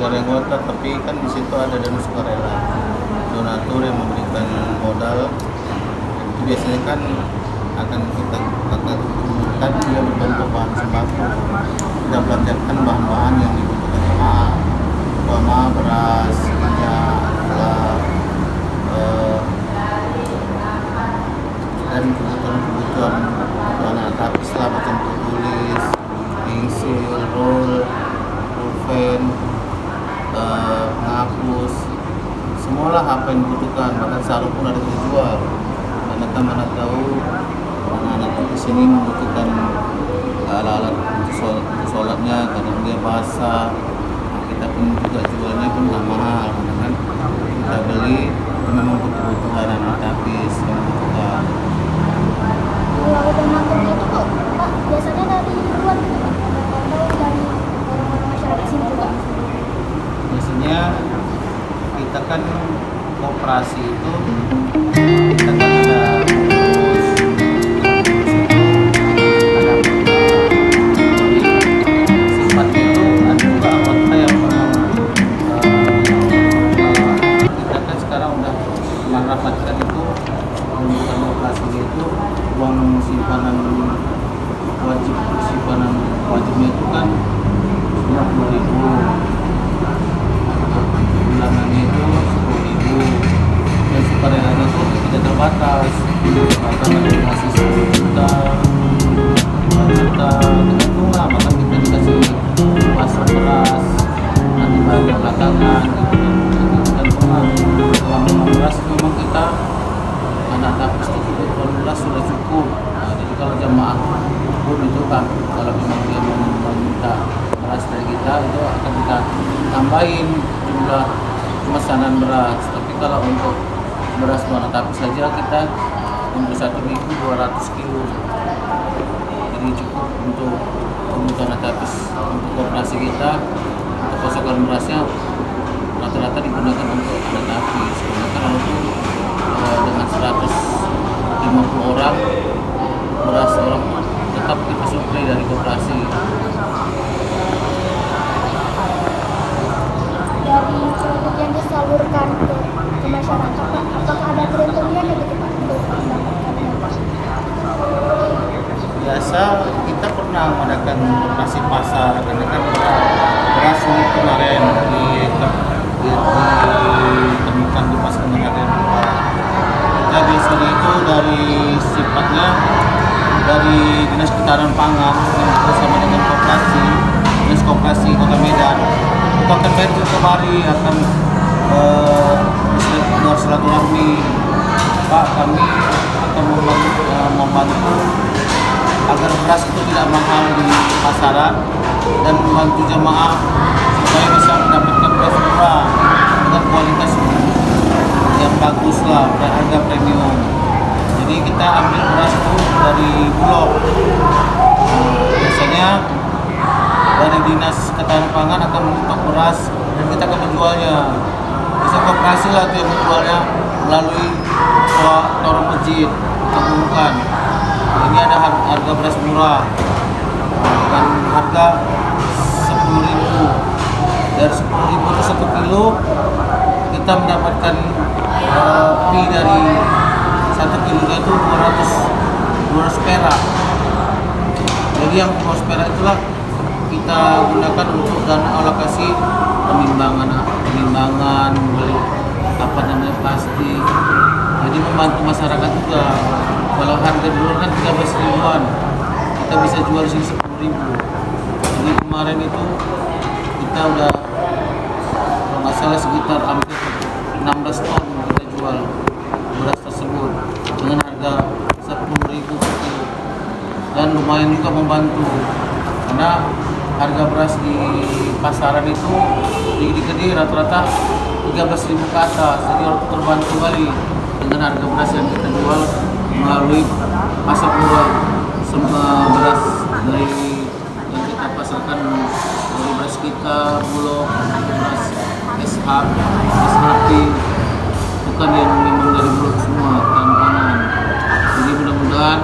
negara yang ngotot, tapi kan di situ ada dana sukarela, donatur yang memberikan modal. Itu biasanya kan akan kita kan dia berbentuk bahan sembako, kita belanjakan bahan-bahan yang dibutuhkan jemaah, umpama beras, minyak, gula, dan kebutuhan anak tapis lah, macam tulis, pensil, roll, pulpen, penghapus, semualah apa yang dibutuhkan. Bahkan sarung pun ada kita jual, karena kan mana tahu anak-anak di sini membutuhkan alat-alat untuk sholatnya, kadang dia basah. Nah, kita pun juga jualnya pun tak mahal, karena kan kita beli itu memang kebutuhan anak tapis yang membutuhkan. Kalau donaturnya itu kok Pak biasanya dari luar gitu Pak? Atau dari orang-orang masyarakat sini juga? Biasanya kita kan koperasi itu kita kan ada pengurus itu ada anggota. Jadi sifatnya itu ada juga anggota yang memang kita kan sekarang udah merapatkan itu untuk koperasi itu uang simpanan wajibnya itu kan 50.000, bulanannya itu 10.000, dan sukarelanya itu tidak terbatas, bahkan ada yang kasih 10 juta, 5 juta, tergantung lah. Maka kita dikasih pasar beras, nanti baru belakangan gitu, tergantung lah. Kalau memang beras memang kita anak tapis itu beras sudah cukup. Nah, jadi kalau jamaah pun itu kan kalau memang dia meminta beras dari kita, itu akan kita tambahin jumlah pemesanan beras. Tapi kalau untuk beras anak tapis saja kita untuk 1.200 kilo, jadi cukup untuk kebutuhan anak tapis. Untuk koperasi kita, untuk pasokan berasnya rata-rata digunakan untuk anak tapis. Karena itu dengan 150 orang beras orang tetap kita suplai dari koperasi. Dari produk yang disalurkan ke masyarakat Pak, apakah ada keuntungannya gitu Pak untuk mendapatkannya Pak? Biasa kita pernah mengadakan operasi pasar, karena kan beras ini kemarin ditemukan di pasar kemarin. Kita biasanya itu dari sifatnya dari Dinas Ketahanan Pangan yang bersama dengan koperasi, Dinas Koperasi Kota Medan, itu akan berjuang kembali, akan bersilaturahmi. Pak, kami akan membantu agar beras itu tidak mahal di pasaran dan membantu jamaah supaya bisa mendapatkan beras murah dengan kualitas yang bagus lah, harga premium. Jadi kita ambil beras itu dari Bulog. Biasanya dari Dinas Ketahanan Pangan akan mengutuk beras dan kita akan menjualnya. Bisa koperasi lah itu yang menjualnya melalui lorong masjid, tabungan. Ini ada harga beras murah dengan harga 10.000. Dari 10.000 itu 1 kilo kita mendapatkan fee dari 1 kilo itu 200 perak. Jadi yang 200 perak itulah kita gunakan untuk dana alokasi penimbangan beli apa namanya plastik. Jadi membantu masyarakat juga. Kalau harga di luar kan 13 ribuan, kita bisa jual sini 10.000. Jadi kemarin itu kita udah kalau nggak salah sekitar hampir 16 ton kita jual beras tersebut dengan harga 10.000 per kilo, dan lumayan juga membantu karena harga beras di pasaran itu di Kediri rata-rata 13.000 ke atas. Jadi orang terbantu kali dengan harga beras yang kita jual melalui pasar murah. Semua beras dari yang kita pasarkan dari beras kita, Bulog, beras SHP, bukan yang memang dari Bulog semua, tanpanan. Jadi mudah-mudahan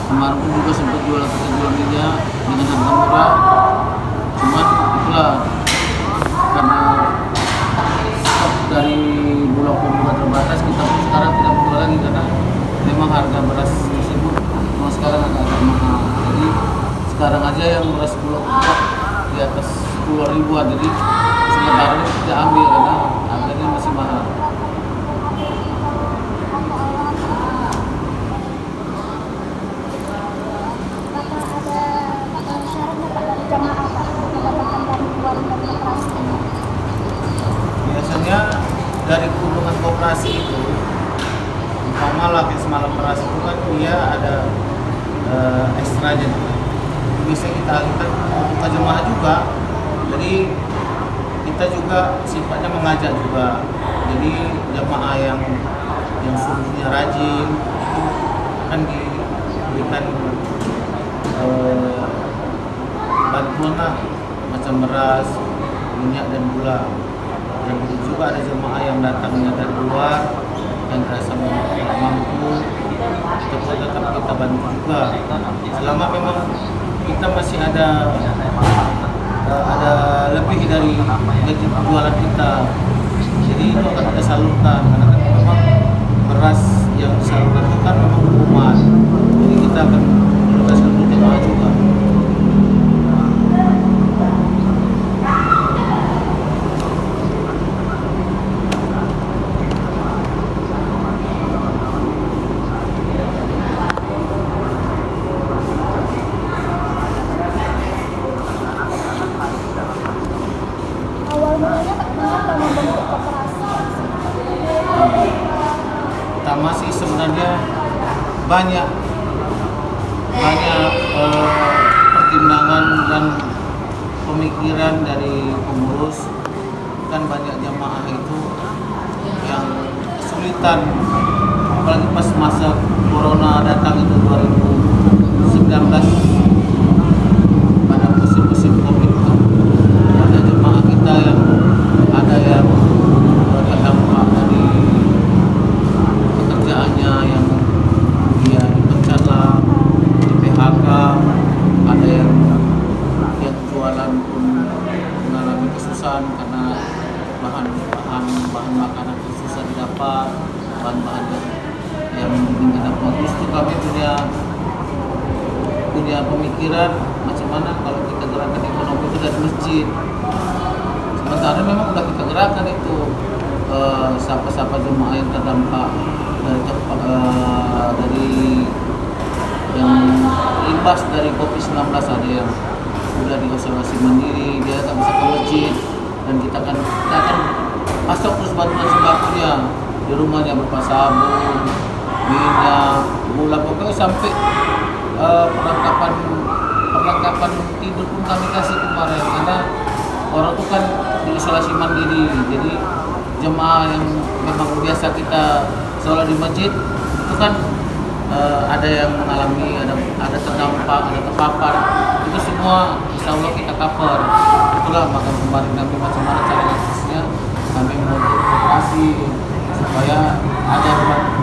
kemarin pun juga sempat kita jual minyak dengan harga murah. Cuman itulah karena stok dari Bulog juga terbatas, kita pun sekarang tidak perlu lagi karena memang harga beras tersebut memang sekarang agak mahal. Jadi sekarang aja yang beras Bulog di atas 10 ribuan, jadi sementara ini kita ambil karena harganya masih mahal. Biasanya dari keuntungan koperasi itu, umpama lagi semalam beras itu kan dia ada ekstranya, bisa kita alihkan untuk jemaah juga. Jadi kita juga sifatnya mengajak juga. Jadi jemaah yang sungguhnya rajin itu kan diberikan bantuan lah, macam beras, minyak dan gula. Dan begitu juga ada jemaah yang datangnya dari luar dan terasa mampu, kita pun tetap kita bantu juga. Selama memang kita masih ada lebih dari gaji penjualan kita, jadi itu akan kita salurkan karena kan memang beras yang disalurkan itu kan memang umat, jadi kita akan prioritaskan untuk jemaah juga. Pertama sih sebenarnya banyak pertimbangan dan pemikiran dari pengurus. Kan banyak jamaah itu yang kesulitan, apalagi pas masa corona datang itu 2019, pada musim-musim Covid itu ada jemaah kita yang ada yang terdampak dari pekerjaannya, yang dia dipecat lah, di PHK, ada yang jualan pun mengalami kesusahan karena bahan makanan susah didapat, bahan-bahan yang mungkin tidak bagus. Itu kami punya pemikiran macam mana kalau kita gerakan ekonomi itu dari masjid. Sementara memang sudah kita gerakan itu siapa-siapa jemaah yang terdampak dari yang imbas dari COVID-19, ada yang sudah diisolasi mandiri, dia tak bisa ke masjid, dan kita akan masuk terus bantuan sembakonya di rumahnya berupa sabun, minyak, gula, pokoknya sampai perlengkapan tidur pun kami kasih kemarin, karena orang itu kan diisolasi mandiri. Jadi jemaah yang memang biasa kita sholat di masjid itu kan ada yang mengalami, ada terdampak, ada terpapar, itu semua insya Allah kita cover. Itulah maka kemarin kami macam mana cara khususnya kami membentuk koperasi supaya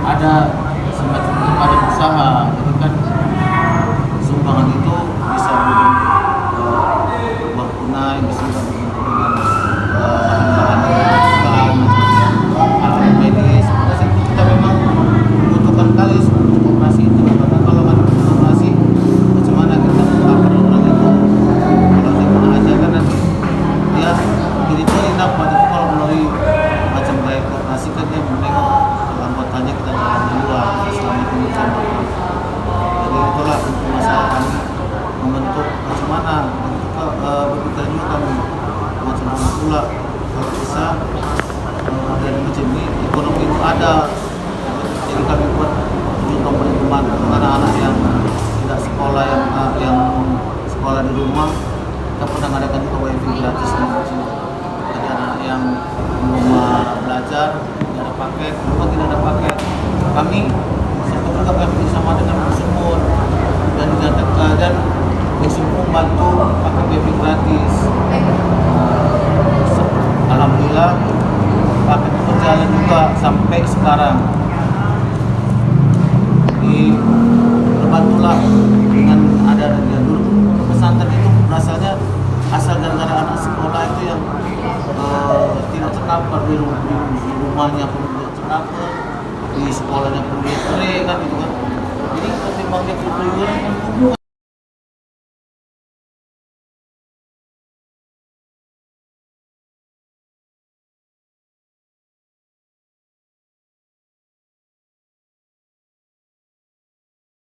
ada semacam badan usaha. Jadi kan sumbangan itu bisa uang tunai, bisa berbentuk dengan bahan-bahan alat medis. Pada itu kita memang membutuhkan kali untuk koperasi itu, karena kalau ada koperasi macam mana kita mengapa orang itu kalau jemaah aja kan nanti dia ini tuh enak pada kalau melalui macam kayak koperasi kan dia menengok kalau anggotanya kita jalan di luar selama pengucapan. Jadi itulah untuk masalah kami membentuk macam mana berpikir juga kami macam mana pula kalau bisa dari macam ini ekonomi itu ada. Jadi kami buat ujung teman anak-anak yang tidak sekolah, yang sekolah di rumah, kita pernah mengadakan juga wifi gratis di sini. Jadi anak yang rumah belajar tidak ada paket, rumah tidak ada paket, kami sempat juga kami sama dengan Sumur dan Sumur bantu pakai wifi gratis. Alhamdulillah paket berjalan juga sampai sekarang. Terbantulah dengan ada dulu pesantren itu berasalnya asal gara-gara anak sekolah itu yang sekolahnya